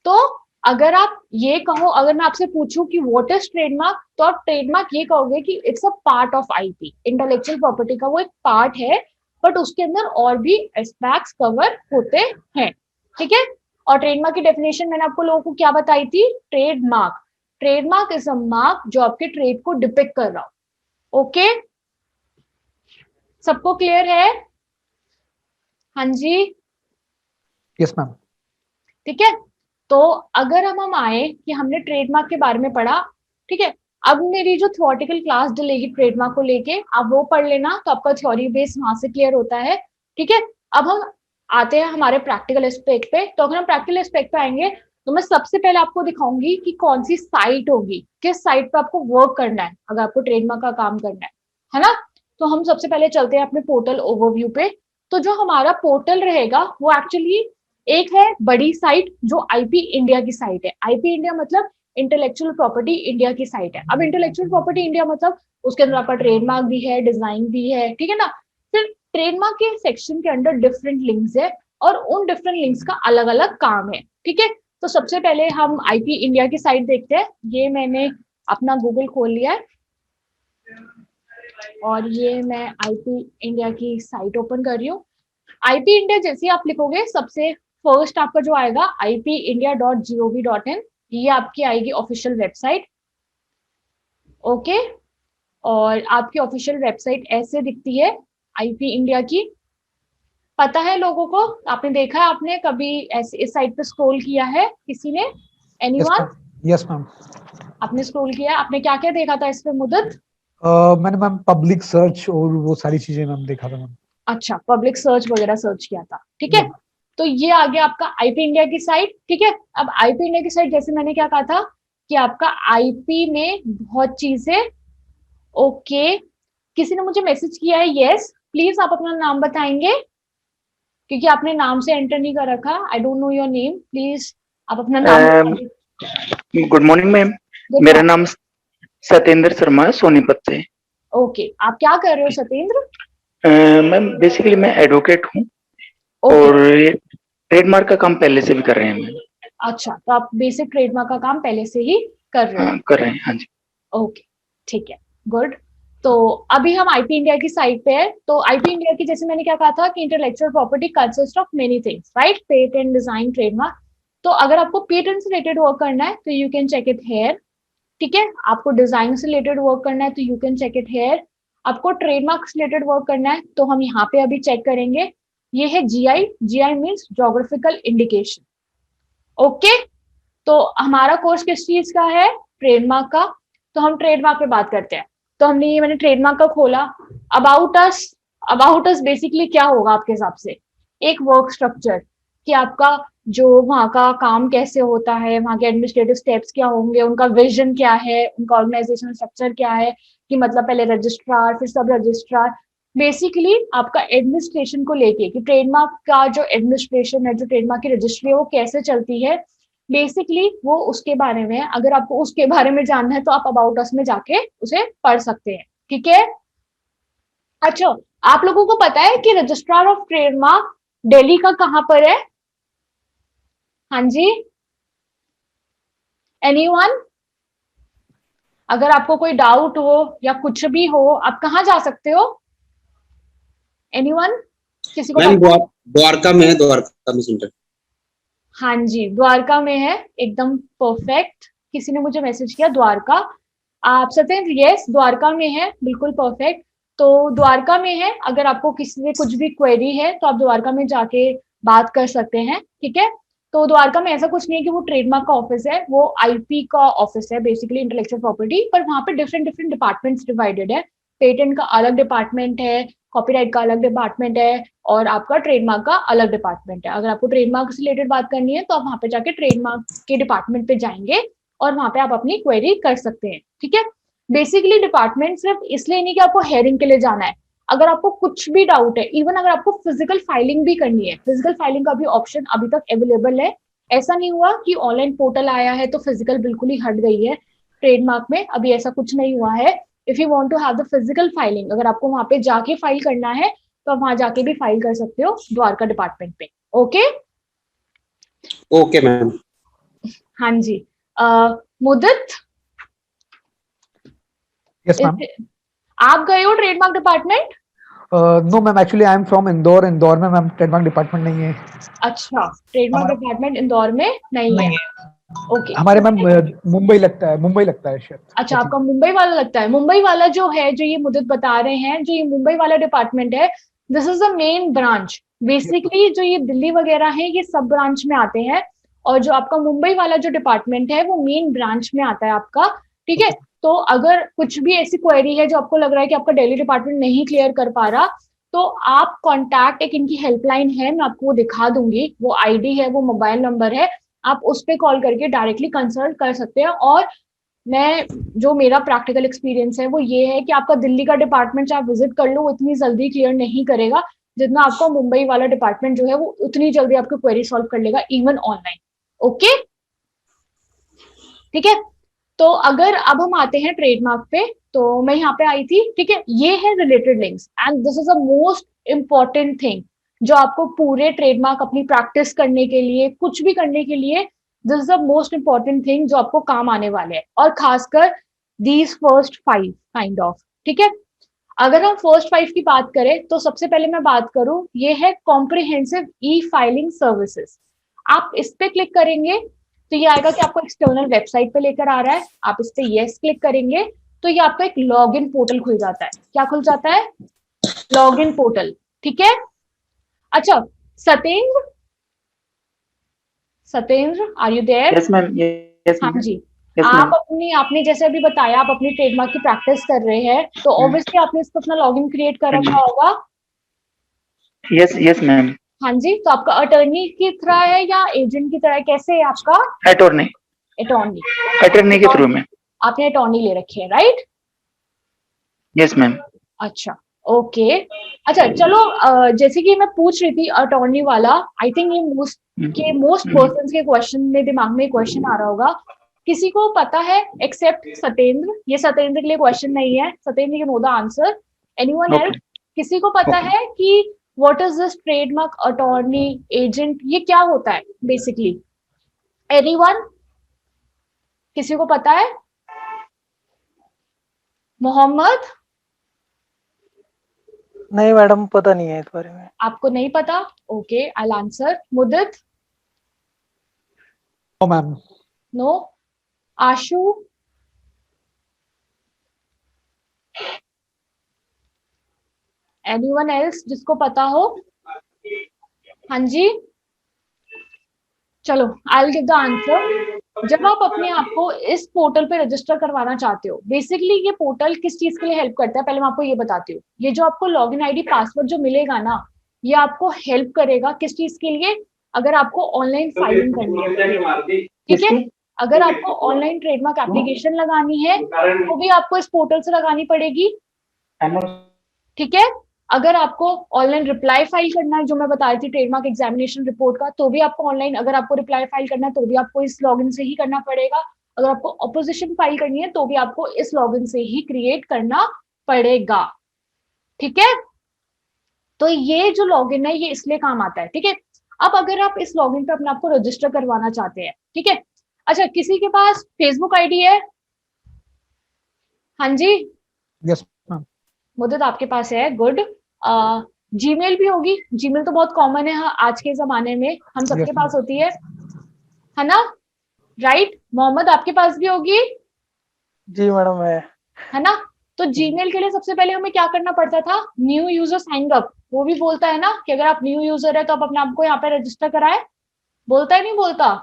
तो अगर आप ये कहो, अगर मैं आपसे पूछूं कि व्हाट इज ट्रेडमार्क, तो आप ट्रेडमार्क ये कहोगे कि it's a part of IP, intellectual property का वो एक पार्ट है, बट उसके अंदर और भी एस्पेक्ट्स कवर होते हैं, ठीक है। और ट्रेडमार्क की डेफिनेशन मैंने आपको लोगों को क्या बताई थी, ट्रेडमार्क इज अ मार्क जो आपके ट्रेड को डिपिक्ट कर रहा हो। ओके, सबको क्लियर है? हाँ जी, यस मैम। ठीक है। तो अगर हम आए कि हमने ट्रेडमार्क के बारे में पढ़ा, ठीक है, अब मेरी जो थ्योरेटिकल क्लास डलेगी ट्रेडमार्क को लेके, आप वो पढ़ लेना, तो आपका थ्योरी बेस वहां से क्लियर होता है, ठीक है। अब हम आते हैं हमारे प्रैक्टिकल एस्पेक्ट पे। तो अगर हम प्रैक्टिकल एस्पेक्ट पे आएंगे, तो मैं सबसे पहले आपको दिखाऊंगी कि कौन सी साइट होगी, किस साइट पे आपको वर्क करना है अगर आपको ट्रेडमार्क का काम करना है ना। तो हम सबसे पहले चलते हैं अपने पोर्टल ओवरव्यू पे। तो जो हमारा पोर्टल रहेगा वो एक्चुअली एक है बड़ी साइट जो आईपी इंडिया की साइट है। आईपी इंडिया मतलब इंटेलेक्चुअल प्रॉपर्टी इंडिया की साइट है। अब इंटेलेक्चुअल प्रॉपर्टी इंडिया मतलब उसके अंदर आपका ट्रेडमार्क भी है, डिजाइन भी है, ठीक है ना। फिर ट्रेडमार्क के सेक्शन के अंदर डिफरेंट लिंक्स है और उन डिफरेंट लिंक्स का अलग अलग काम है, ठीक है। तो सबसे पहले हम आईपी इंडिया की साइट देखते हैं। ये मैंने अपना गूगल खोल लिया है और ये मैं आईपी इंडिया की साइट ओपन कर रही हूँ। आईपी इंडिया जैसे आप लिखोगे, सबसे फर्स्ट आपका जो आएगा ipindia.gov.in, ये आपकी आएगी ऑफिशियल वेबसाइट। ओके, और आपकी ऑफिशियल वेबसाइट ऐसे दिखती है आईपी इंडिया की। पता है लोगों को, आपने देखा है, आपने कभी ऐसे इस साइट पे स्क्रॉल किया है किसी ने? एनीवन? Yes ma'am. आपने स्क्रॉल किया, आपने क्या क्या देखा था इस पे मुदत? मैंने मैम पब्लिक सर्च और वो सारी चीजें मैम देखा था मैम। अच्छा, पब्लिक सर्च वगैरह सर्च किया था, ठीक है। तो ये आ गया आपका आईपी इंडिया की साइट, ठीक है। अब आईपी इंडिया की साइट जैसे मैंने क्या कहा था कि आपका आईपी में बहुत चीजें। ओके, किसी ने मुझे मैसेज किया है, यस प्लीज आप अपना नाम बताएंगे क्योंकि आपने नाम से एंटर नहीं कर रखा। I don't know your name, please आप अपना नाम बताइए। गुड मॉर्निंग मैम, मेरा नाम सत्येंद्र शर्मा है, सोनीपत से। ओके, आप क्या कर रहे हो सत्येंद्र? मैम बेसिकली मैं एडवोकेट हूँ और ट्रेडमार्क का काम पहले से भी कर रहे हैं मैम। अच्छा, तो आप बेसिक ट्रेडमार्क का काम पहले से ही कर रहे हो? कर रहे हैं, हाँ जी। ओके, ठीक है, गुड। तो अभी हम आईपी इंडिया की साइट पे है। तो आईपी इंडिया की जैसे मैंने क्या कहा था कि intellectual property consist of many things, right? Patent, design, trademark. तो अगर आपको पेटेंट से रिलेटेड वर्क करना है तो you can check it here, ठीक है। आपको डिजाइन से रिलेटेड वर्क करना है तो you can check it here. आपको ट्रेडमार्क से रिलेटेड वर्क करना है तो हम यहाँ पे अभी चेक करेंगे। ये है GI, GI means geographical indication. Okay, तो हमारा कोर्स किस चीज का है? ट्रेडमार्क का। तो हम ट्रेडमार्क पे बात करते हैं। तो हमने ये मैंने ट्रेडमार्क का खोला। About us, about us basically क्या होगा आपके हिसाब से? एक वर्क स्ट्रक्चर कि आपका जो वहाँ का काम कैसे होता है, वहाँ के एडमिनिस्ट्रेटिव स्टेप्स क्या होंगे, उनका विजन क्या है, उनका ऑर्गेनाइजेशनल स्ट्रक्चर क्या है, कि मतलब पहले रजिस्ट्रार फिर सब रजिस्ट्रार। बेसिकली आपका एडमिनिस्ट्रेशन को लेके कि ट्रेडमार्क का जो एडमिनिस्ट्रेशन है, जो ट्रेडमार्क की रजिस्ट्री है वो कैसे चलती है, बेसिकली वो उसके बारे में। अगर आपको उसके बारे में जानना है तो आप अबाउट अस में जाके उसे पढ़ सकते हैं, ठीक है। अच्छा, आप लोगों को पता है कि रजिस्ट्रार ऑफ ट्रेडमार्क दिल्ली का कहां पर है? हाँ जी, एनीवन? अगर आपको कोई डाउट हो या कुछ भी हो, आप कहाँ जा सकते हो? एनीवन? किसी को पता? द्वारका में है, द्वारका में सेंटर। हाँ जी, द्वारका में है, एकदम परफेक्ट। किसी ने मुझे मैसेज किया द्वारका। आप सत्येंद्र, यस द्वारका में है, बिल्कुल परफेक्ट। तो द्वारका में है। अगर आपको किसी से कुछ भी क्वेरी है तो आप द्वारका में जाके बात कर सकते हैं, ठीक है। तो द्वारका में ऐसा कुछ नहीं है कि वो ट्रेडमार्क का ऑफिस है, वो आईपी का ऑफिस है, बेसिकली इंटेलेक्चुअल प्रॉपर्टी। पर वहाँ पे डिफरेंट डिफरेंट डिपार्टमेंट्स डिवाइडेड है। पेटेंट का अलग डिपार्टमेंट है, कॉपीराइट का अलग डिपार्टमेंट है और आपका ट्रेडमार्क का अलग डिपार्टमेंट है। अगर आपको ट्रेडमार्क से रिलेटेड बात करनी है तो आप वहाँ पे जाके ट्रेडमार्क के डिपार्टमेंट पे जाएंगे और वहाँ पे आप अपनी क्वेरी कर सकते हैं, ठीक है। बेसिकली डिपार्टमेंट सिर्फ इसलिए नहीं कि आपको हेयरिंग के लिए जाना है। अगर आपको कुछ भी डाउट है, इवन अगर आपको फिजिकल फाइलिंग भी करनी है, फिजिकल फाइलिंग का भी ऑप्शन अभी तक अवेलेबल है। ऐसा नहीं हुआ कि ऑनलाइन पोर्टल आया है तो फिजिकल बिल्कुल ही हट गई है ट्रेडमार्क में, अभी ऐसा कुछ नहीं हुआ है। If you want to have the physical filing, अगर आपको वहां पे जाके फाइल करना है तो आप वहां जाके भी फाइल कर सकते हो द्वारका डिपार्टमेंट पे। Okay okay ma'am. हाँ जी। Mudit, yes ma'am. आप गए हो trademark department? No ma'am, actually I am from Indore. Indore में मैम ट्रेडमार्क डिपार्टमेंट नहीं है। अच्छा, ट्रेडमार्क हमारा डिपार्टमेंट इंदौर में नहीं है। नहीं है। ओके। हमारे मैम मुंबई लगता है, मुंबई लगता है शायद। अच्छा, आपका मुंबई वाला लगता है। मुंबई वाला जो है, जो ये मुद्दत बता रहे हैं, जो ये मुंबई वाला डिपार्टमेंट है, this is the main branch. Basically जो ये दिल्ली वगैरह है, ये सब ब्रांच में आते हैं, और जो आपका मुंबई वाला जो डिपार्टमेंट है, वो मेन ब्रांच में आता है आपका। ठीक है। तो अगर कुछ भी ऐसी क्वेरी है जो आपको लग रहा है कि आपका दिल्ली डिपार्टमेंट नहीं क्लियर कर पा रहा, तो आप कॉन्टैक्ट, एक इनकी हेल्पलाइन है, मैं आपको वो दिखा दूंगी, वो आईडी है, वो मोबाइल नंबर है, आप उस पर कॉल करके डायरेक्टली कंसल्ट कर सकते हैं। और मैं, जो मेरा प्रैक्टिकल एक्सपीरियंस है वो ये है कि आपका दिल्ली का डिपार्टमेंट चाहे विजिट कर लो, वो इतनी जल्दी क्लियर नहीं करेगा जितना आपका मुंबई वाला डिपार्टमेंट जो है वो उतनी जल्दी आपकी क्वेरी सॉल्व कर लेगा, इवन ऑनलाइन। ओके, ठीक है। तो अगर अब हम आते हैं ट्रेडमार्क पे, तो मैं यहाँ पे आई थी, ठीक है। ये है related links, and this is a most important thing जो आपको पूरे ट्रेडमार्क अपनी प्रैक्टिस करने के लिए, कुछ भी करने के लिए, this is the most important thing जो आपको काम आने वाले हैं, और खासकर दीज फर्स्ट 5 काइंड ऑफ। ठीक है। अगर हम फर्स्ट 5 की बात करें, तो सबसे पहले मैं बात करूं, ये है कॉम्प्रिहेंसिव ई फाइलिंग सर्विसेज। आप इस पे क्लिक करेंगे तो ये आएगा कि आपको एक्सटर्नल वेबसाइट पे लेकर आ रहा है। आप इस पे यस क्लिक करेंगे तो ये आपका एक लॉगिन पोर्टल खुल जाता है। क्या खुल जाता है? Login portal. ठीक है। अच्छा, Satendra, Satendra, are you there? Yes ma'am, yes हाँ मैम, जी। यस आप मैम। अपनी, आपने जैसे अभी बताया, आप अपनी ट्रेडमार्क की प्रैक्टिस कर रहे हैं, तो ऑब्वियसली आपने इसको अपना लॉगिन क्रिएट कर रखा होगा। Yes yes ma'am. हाँ जी। तो आपका अटर्नी की तरह है या एजेंट की तरह है? कैसे है आपका? Attorney, attorney. अटॉर्नी के थ्रू में। आपने अटॉर्नी ले रखी है, राइट? Yes ma'am. अच्छा, ओके। अच्छा चलो, जैसे कि मैं पूछ रही थी अटॉर्नी वाला, आई थिंक ये मोस्ट पर्सन के क्वेश्चन में, दिमाग में क्वेश्चन आ रहा होगा। किसी को पता है एक्सेप्ट सतेंद्र? ये सतेंद्र के लिए क्वेश्चन नहीं है, Satendra you know the answer. Anyone okay. Else? किसी को पता है कि what is this trademark attorney agent, ये क्या होता है बेसिकली? एनीवन? किसी को पता है? मोहम्मद? नहीं मैडम, पता नहीं है इस बारे में। आपको नहीं पता? Okay, I will answer. Mudit? No ma'am. No. Ashu? Anyone else जिसको पता हो? हाँ जी, चलो, I will give the answer. जब आप अपने आप को इस पोर्टल पे रजिस्टर करवाना चाहते हो, बेसिकली ये पोर्टल किस चीज के लिए हेल्प करता है, पहले मैं आपको ये बताती हूँ। ये जो आपको लॉगिन आईडी पासवर्ड जो मिलेगा ना, ये आपको हेल्प करेगा किस चीज के लिए? अगर आपको ऑनलाइन फाइलिंग करनी है, ठीक है, अगर आपको ऑनलाइन ट्रेडमार्क एप्लीकेशन लगानी है तो भी आपको इस पोर्टल से लगानी पड़ेगी। ठीक है। अगर आपको ऑनलाइन रिप्लाई फाइल करना है, जो मैं बताई थी ट्रेडमार्क एग्जामिनेशन रिपोर्ट का, तो भी आपको ऑनलाइन, अगर आपको रिप्लाई फाइल करना है तो भी आपको इस लॉगिन से ही करना पड़ेगा। अगर आपको ऑपोजिशन फाइल करनी है तो भी आपको इस लॉगिन से ही क्रिएट करना पड़ेगा। ठीक है। तो ये जो लॉगिन है, ये इसलिए काम आता है। ठीक है। अब अगर आप इस लॉगिन पे अपने आप को रजिस्टर करवाना चाहते हैं, ठीक है। अच्छा, किसी के पास फेसबुक आईडी है? हाँ जी, यस मैम। मुद्दत आपके पास है, गुड। जीमेल भी होगी? जीमेल तो बहुत कॉमन है, हाँ, आज के जमाने में हम सबके यस पास होती है ना? राइट। मोहम्मद, आपके पास भी होगी, जी मैडम है ना? तो जीमेल के लिए सबसे पहले हमें क्या करना पड़ता था? New user sign up. वो भी बोलता है ना कि अगर आप न्यू यूजर है तो आप अपने आप को यहाँ पे रजिस्टर कराए। बोलता है नहीं बोलता?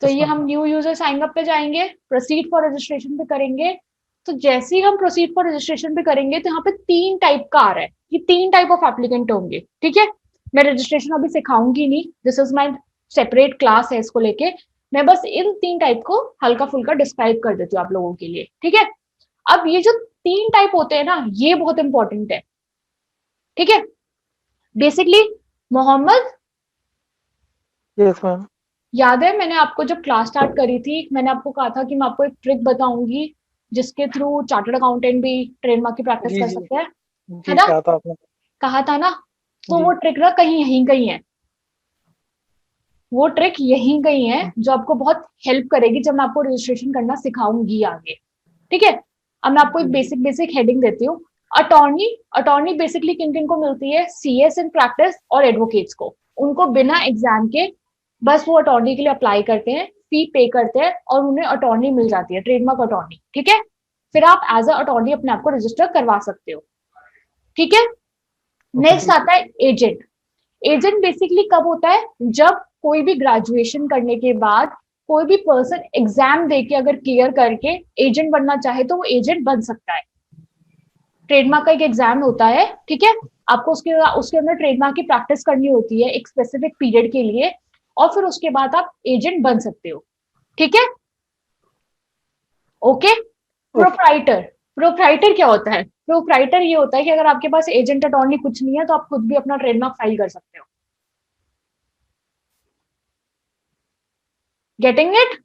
तो ये हम न्यू यूजर साइन अप पे जाएंगे, प्रोसीड फॉर रजिस्ट्रेशन पे करेंगे। तो जैसे ही हम प्रोसीड फॉर रजिस्ट्रेशन पे करेंगे तो यहाँ पे 3 टाइप का आ रहा है कि 3 टाइप ऑफ एप्लीकेंट होंगे। ठीक है। मैं रजिस्ट्रेशन अभी सिखाऊंगी नहीं, this is my separate class है इसको लेके। मैं बस इन 3 टाइप को हल्का फुल्का डिस्क्राइब कर देती हूँ आप लोगों के लिए। ठीक है। अब ये जो 3 टाइप होते हैं ना, ये बहुत इंपॉर्टेंट है। ठीक है। Basically, Mohammad, yes ma'am. याद है मैंने आपको जब क्लास स्टार्ट करी थी, मैंने आपको कहा था कि मैं आपको एक ट्रिक बताऊंगी जिसके थ्रू चार्टर्ड अकाउंटेंट भी ट्रेडमार्क की प्रैक्टिस जी कर जी सकते हैं, है जी, ना? कहा था आपने। कहा था ना? तो जी वो ट्रिक ना कहीं यहीं कहीं है। वो ट्रिक यहीं कहीं है जो आपको बहुत हेल्प करेगी जब मैं आपको रजिस्ट्रेशन करना सिखाऊंगी आगे। ठीक है, अब मैं आपको एक बेसिक हेडिंग देती हूँ। अटॉर्नी बेसिकली किन किन को मिलती है? सीएस इन प्रैक्टिस और एडवोकेट्स को। उनको बिना एग्जाम के बस वो अटॉर्नी के लिए अप्लाई करते हैं, फी पे करते हैं और उन्हें अटॉर्नी मिल जाती है, ट्रेडमार्क अटॉर्नी। ठीक है, फिर आप एज अ अटॉर्नी अपने आप को रजिस्टर करवा सकते हो। ठीक है, नेक्स्ट आता है एजेंट। एजेंट बेसिकली कब होता है? जब कोई भी ग्रेजुएशन करने के बाद कोई भी पर्सन एग्जाम देके अगर क्लियर करके एजेंट बनना चाहे तो वो एजेंट बन सकता है। ट्रेडमार्क का एक एग्जाम होता है, ठीक है, आपको उसके अंदर ट्रेडमार्क की प्रैक्टिस करनी होती है एक स्पेसिफिक पीरियड के लिए, और फिर उसके बाद आप एजेंट बन सकते हो। ठीक है, ओके। प्रोप्राइटर क्या होता है? प्रोप्राइटर ये होता है कि अगर आपके पास एजेंट अटॉर्नी कुछ नहीं है तो आप खुद भी अपना ट्रेडमार्क फाइल कर सकते हो। Getting it?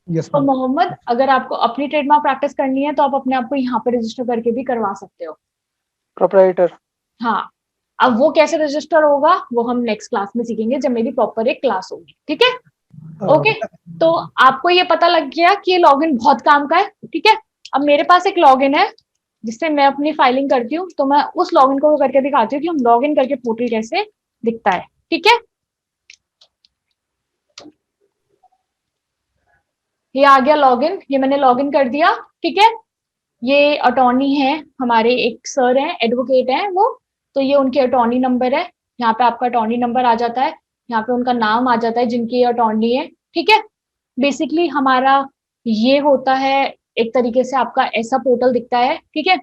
यस तो मैम। मोहम्मद, अगर आपको अपनी ट्रेडमार्क प्रैक्टिस करनी है तो आप अपने आप को यहाँ पे रजिस्टर करके भी करवा सकते हो। प्रोप्राइटर। हाँ, अब वो कैसे रजिस्टर होगा वो हम नेक्स्ट क्लास में सीखेंगे जब मेरी प्रॉपर एक क्लास होगी। ठीक है, ओके। तो आपको ये पता लग गया कि ये लॉगिन बहुत काम का है। ठीक है, अब मेरे पास एक लॉगिन है जिससे मैं अपनी फाइलिंग करती हूँ, तो मैं उस लॉगिन को करके दिखाती हूँ कि हम लॉगिन करके पोर्टल कैसे दिखता है। ठीक है, ये आ गया लॉगिन, ये मैंने लॉगिन कर दिया। ठीक है, ये अटॉर्नी है हमारे, एक सर हैं, एडवोकेट हैं वो, तो ये उनके अटॉर्नी नंबर है। यहाँ पे आपका अटॉर्नी नंबर आ जाता है, यहाँ पे उनका नाम आ जाता है जिनकी अटॉर्नी है। ठीक है, बेसिकली हमारा ये होता है एक तरीके से आपका ऐसा पोर्टल दिखता है। ठीक है,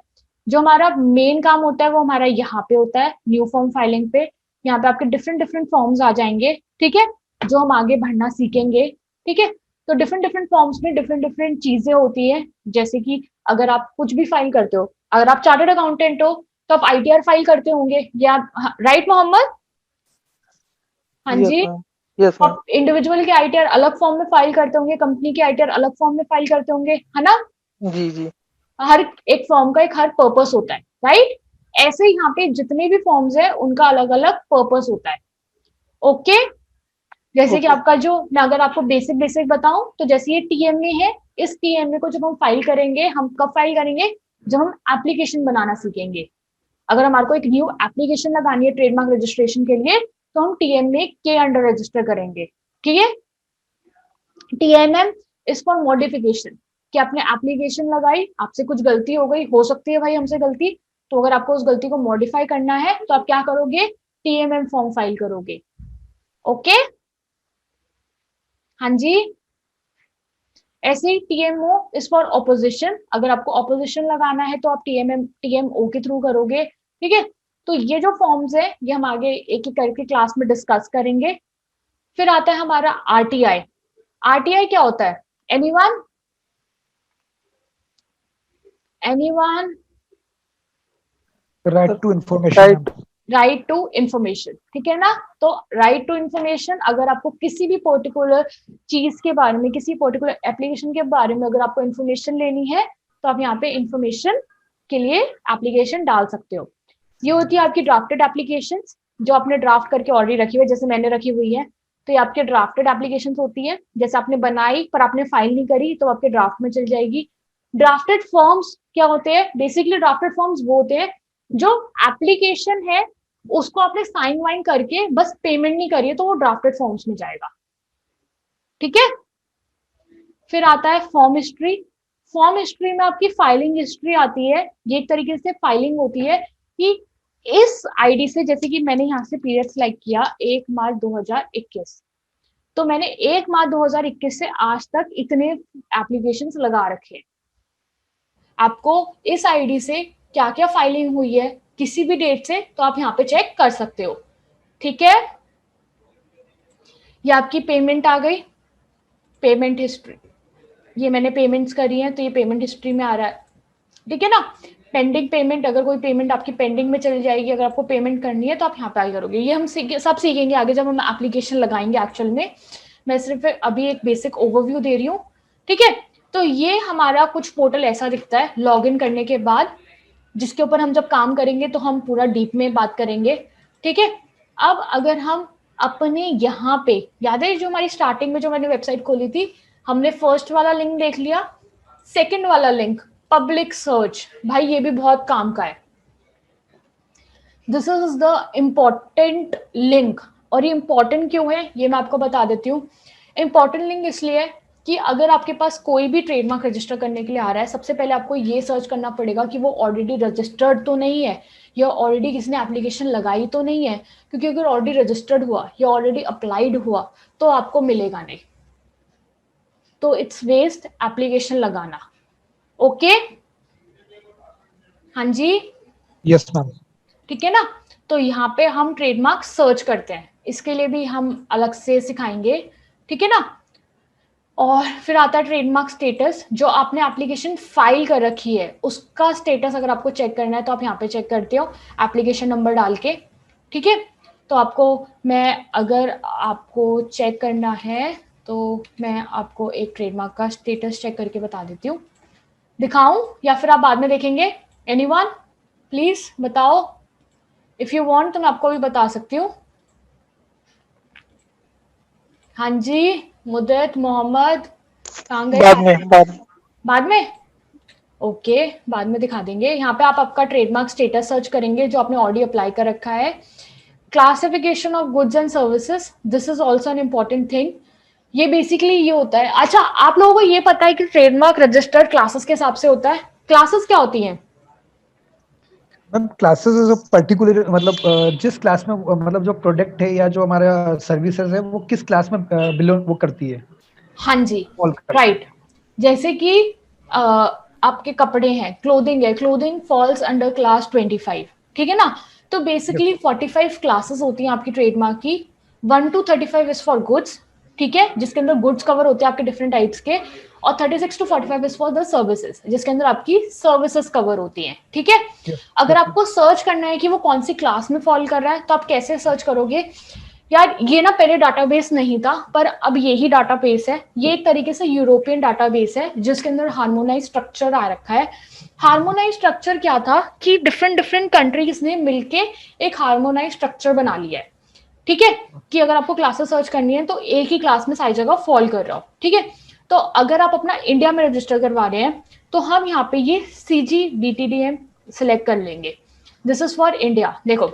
जो हमारा मेन काम होता है वो हमारा यहाँ पे होता है, न्यू फॉर्म फाइलिंग पे। यहाँ पे आपके डिफरेंट डिफरेंट फॉर्म्स आ जाएंगे। ठीक है, जो हम आगे भरना सीखेंगे। ठीक है, तो डिफरेंट डिफरेंट फॉर्म्स में डिफरेंट डिफरेंट चीजें होती है, जैसे कि अगर आप कुछ भी फाइल करते हो, अगर आप चार्टर्ड अकाउंटेंट हो तो आप आईटीआर फाइल करते होंगे, या राइट मोहम्मद? हाँ यस जी। मैम। Yes ma'am. आप इंडिविजुअल के आईटीआर अलग फॉर्म में फाइल करते होंगे, कंपनी के आईटीआर अलग फॉर्म में फाइल करते होंगे, है ना? जी जी। हर एक फॉर्म का एक हर पर्पस होता है, राइट? ऐसे ही यहाँ पे जितने भी फॉर्म्स है उनका अलग अलग पर्पस होता है। ओके, जैसे कि ओके। आपका जो, मैं अगर आपको बेसिक बेसिक बताऊं तो जैसे ये टीएमए है, इस टीएमए को जब हम फाइल करेंगे, हम कब फाइल करेंगे? जब हम एप्लीकेशन बनाना सीखेंगे। अगर हमारे को एक न्यू एप्लीकेशन लगानी है ट्रेडमार्क रजिस्ट्रेशन के लिए तो हम टीएमए के अंडर रजिस्टर करेंगे। ठीक है, टीएमएम इज फॉर मॉडिफिकेशन, कि आपने एप्लीकेशन लगाई, आपसे कुछ गलती हो गई, हो सकती है भाई हमसे गलती, तो अगर आपको उस गलती को मॉडिफाई करना है तो आप क्या करोगे? टीएमएम फॉर्म फाइल करोगे। ओके, हाँ जी। ऐसे ही टीएमओ इज फॉर ऑपोजिशन, अगर आपको ऑपोजिशन लगाना है तो आप टीएमओ के थ्रू करोगे। ठीक है, तो ये जो फॉर्म्स है ये हम आगे एक एक करके क्लास में डिस्कस करेंगे। फिर आता है हमारा आरटीआई। आरटीआई क्या होता है? Anyone? Anyone? Right to information. Right. Right to information, ठीक है ना? तो राइट टू इंफॉर्मेशन, अगर आपको किसी भी पर्टिकुलर चीज के बारे में, किसी पर्टिकुलर एप्लीकेशन के बारे में अगर आपको इंफॉर्मेशन लेनी है तो आप यहाँ पे इंफॉर्मेशन के लिए एप्लीकेशन डाल सकते हो। ये होती है आपकी ड्राफ्टेड एप्लीकेशन, जो आपने ड्राफ्ट करके ऑलरेडी रखी हुई है, जैसे मैंने रखी हुई है, तो ये आपके ड्राफ्टेड एप्लीकेशन होती है। जैसे आपने बनाई पर आपने फाइल नहीं करी तो आपके ड्राफ्ट में चल जाएगी। ड्राफ्टेड फॉर्म्स क्या होते हैं? बेसिकली ड्राफ्टेड फॉर्म्स वो होते हैं जो एप्लीकेशन है उसको आपने साइन वाइन करके बस पेमेंट नहीं करी है तो वो ड्राफ्टेड फॉर्म्स में जाएगा। ठीक है, फिर आता है फॉर्म हिस्ट्री। फॉर्म हिस्ट्री में आपकी फाइलिंग हिस्ट्री आती है। ये एक तरीके से फाइलिंग होती है कि इस आईडी से, जैसे कि मैंने यहाँ से पीरियड सिलेक्ट किया 1 मार्च 2021, तो मैंने 1 मार्च 2021 से आज तक इतने एप्लीकेशंस लगा रखे। आपको इस आईडी से क्या क्या फाइलिंग हुई है किसी भी डेट से, तो आप यहाँ पे चेक कर सकते हो। ठीक है, ये आपकी पेमेंट आ गई, पेमेंट हिस्ट्री, ये मैंने पेमेंट्स करी हैं तो ये पेमेंट हिस्ट्री में आ रहा है। ठीक है ना? पेंडिंग पेमेंट, अगर कोई पेमेंट आपकी पेंडिंग में चली जाएगी, अगर आपको पेमेंट करनी है तो आप यहाँ पे आगे करोगे। ये हम सब सीखेंगे आगे जब हम एप्लीकेशन लगाएंगे एक्चुअल में। मैं सिर्फ अभी एक बेसिक ओवरव्यू दे रही हूँ। ठीक है, तो ये हमारा कुछ पोर्टल ऐसा दिखता है लॉग इन करने के बाद, जिसके ऊपर हम जब काम करेंगे तो हम पूरा डीप में बात करेंगे। ठीक है, अब अगर हम अपने यहाँ पे याद है जो हमारी स्टार्टिंग में जो मैंने वेबसाइट खोली थी, हमने फर्स्ट वाला लिंक देख लिया, सेकंड वाला लिंक पब्लिक सर्च, भाई ये भी बहुत काम का है। This is the important link. और ये इम्पॉर्टेंट क्यों है ये मैं आपको बता देती हूँ। इम्पॉर्टेंट लिंक इसलिए है कि अगर आपके पास कोई भी ट्रेडमार्क रजिस्टर करने के लिए आ रहा है, सबसे पहले आपको ये सर्च करना पड़ेगा कि वो ऑलरेडी रजिस्टर्ड तो नहीं है या ऑलरेडी किसी ने एप्लीकेशन लगाई तो नहीं है, क्योंकि अगर ऑलरेडी रजिस्टर्ड हुआ या ऑलरेडी अप्लाइड हुआ तो आपको मिलेगा नहीं, तो इट्स वेस्ट एप्लीकेशन लगाना। ओके हाँ जी यस मैम। ठीक है ना। तो यहाँ पे हम ट्रेडमार्क सर्च करते हैं, इसके लिए भी हम अलग से सिखाएंगे, ठीक है ना। और फिर आता है ट्रेडमार्क स्टेटस, जो आपने एप्लीकेशन फाइल कर रखी है उसका स्टेटस अगर आपको चेक करना है तो आप यहाँ पे चेक करते हो एप्लीकेशन नंबर डाल के, ठीक है। तो आपको अगर आपको चेक करना है तो मैं आपको एक ट्रेडमार्क का स्टेटस चेक करके बता देती हूँ। दिखाऊं या फिर आप बाद में देखेंगे? एनीवन प्लीज बताओ, इफ यू वांट तो मैं आपको भी बता सकती हूँ। हाँ जी मुदत मोहम्मद कहाँ गए? बाद में ओके बाद में दिखा देंगे। यहाँ पे आप आपका ट्रेडमार्क स्टेटस सर्च करेंगे जो आपने ऑलरेडी अप्लाई कर रखा है। Classification of goods and services, this is also an important thing. ये बेसिकली ये होता है। अच्छा आप लोगों को ये पता है कि ट्रेडमार्क रजिस्टर्ड क्लासेस के हिसाब से होता है? क्लासेस क्या होती हैं? मैम क्लासेस पर्टिकुलर मतलब जिस क्लास में मतलब जो प्रोडक्ट है या जो हमारा सर्विसेज है वो किस क्लास में बिलोंग वो करती है। हाँ जी राइट। जैसे कि आपके कपड़े हैं, क्लोथिंग है, क्लोथिंग फॉल्स अंडर क्लास 25, ठीक है ना। तो बेसिकली 45 क्लासेस होती हैं आपकी ट्रेडमार्क की। 1 to 35 इज फॉर गुड्स, ठीक है, जिसके अंदर गुड्स कवर होते हैं आपके डिफरेंट टाइप्स के। और 36 to 45 is for the services, जिसके अंदर आपकी सर्विसेज कवर होती हैं, ठीक है। अगर आपको सर्च करना है कि वो कौन सी क्लास में फॉल कर रहा है तो आप कैसे सर्च करोगे? यार ये ना पहले डाटाबेस नहीं था पर अब यही डाटाबेस है। ये एक तरीके से यूरोपियन डाटाबेस है जिसके अंदर हार्मोनाइज स्ट्रक्चर आ रखा है। हार्मोनाइज स्ट्रक्चर क्या था कि डिफरेंट डिफरेंट कंट्रीज ने मिलके एक हार्मोनाइज स्ट्रक्चर बना लिया है, ठीक है, कि अगर आपको क्लासेस सर्च करनी है तो एक ही क्लास में सारी जगह फॉल कर रहा हो, ठीक है। तो अगर आप अपना इंडिया में रजिस्टर करवा रहे हैं तो हम यहाँ पे ये CGBTDM सिलेक्ट कर लेंगे। This is for India. देखो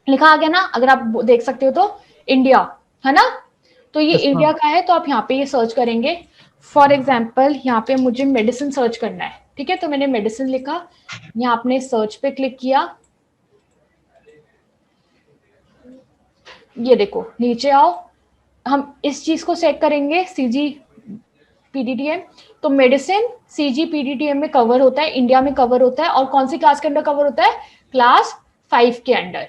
लिखा आ गया ना, अगर आप देख सकते हो तो इंडिया है ना। तो ये इंडिया का है तो आप यहाँ पे ये सर्च करेंगे। फॉर एग्जाम्पल यहाँ पे मुझे मेडिसिन सर्च करना है, ठीक है, तो मैंने मेडिसिन लिखा, यहाँ आपने सर्च पे क्लिक किया। ये देखो नीचे आओ, हम इस चीज को चेक करेंगे CGPDDM। तो मेडिसिन CGPDDM में कवर होता है, इंडिया में कवर होता है। और कौन सी क्लास के अंदर कवर होता है? क्लास 5 के अंडर,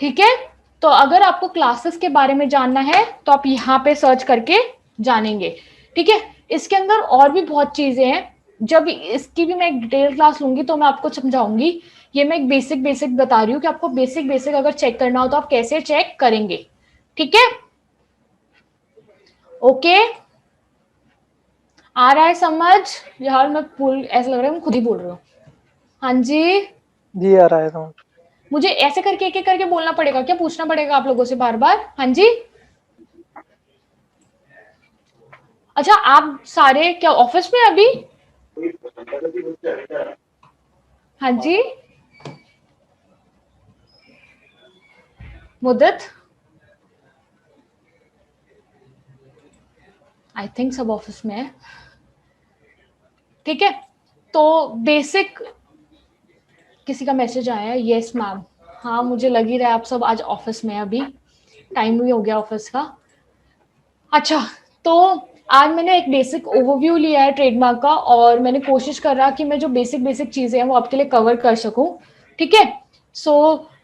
ठीक है। तो अगर आपको क्लासेस के बारे में जानना है तो आप यहाँ पे सर्च करके जानेंगे, ठीक है। इसके अंदर और भी बहुत चीजें हैं, जब इसकी भी मैं एक डिटेल क्लास लूंगी तो मैं आपको समझाऊंगी। ये मैं एक बेसिक बता रही हूँ कि आपको बेसिक अगर चेक करना हो तो आप कैसे चेक करेंगे, ठीक है। ओके आ रहा है समझ? यार मैं भूल, ऐसा लग रहा है मैं खुद ही बोल रही हूँ। हाँ जी आ रहा है समझ। मुझे ऐसे करके एक एक करके बोलना पड़ेगा क्या? पूछना पड़ेगा आप लोगों से बार बार? हाँ जी। अच्छा आप सारे क्या ऑफिस में अभी? हाँ जी मुद्दत, आई थिंक सब ऑफिस में है, ठीक है। तो बेसिक किसी का मैसेज आया है, यस मैम। हाँ मुझे लग ही रहा है आप सब आज ऑफिस में, अभी टाइम भी हो गया ऑफिस का। अच्छा तो आज मैंने एक बेसिक ओवरव्यू लिया है ट्रेडमार्क का और मैंने कोशिश कर रहा कि मैं जो बेसिक चीजें हैं वो आपके लिए कवर कर सकूं, ठीक है। सो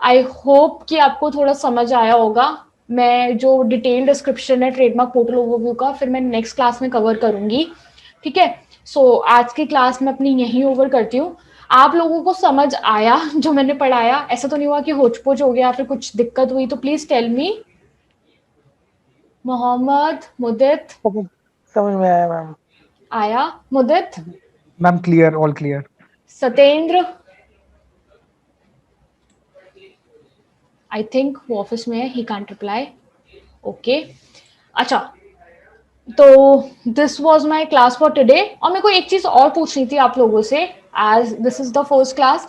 आई होप कि आपको थोड़ा समझ आया होगा। मैं जो डिटेल डिस्क्रिप्शन है ट्रेडमार्क पोर्टल ओवरव्यू का फिर मैं नेक्स्ट क्लास में कवर करूंगी, ठीक है। सो आज की क्लास में अपनी यहीं ओवर करती हूँ। आप लोगों को समझ आया जो मैंने पढ़ाया? ऐसा तो नहीं हुआ कि होचपोच हो गया फिर कुछ दिक्कत हुई तो please tell me. Mohammed Mudit समझ में आया मैम। आया? Mudit ma'am clear, all clear. Satendra I think वो ऑफिस में है, ही कांट रिप्लाई। ओके, अच्छा, तो this was my class for today. और मेरे को एक चीज और पूछनी थी आप लोगों से, as this is the first class.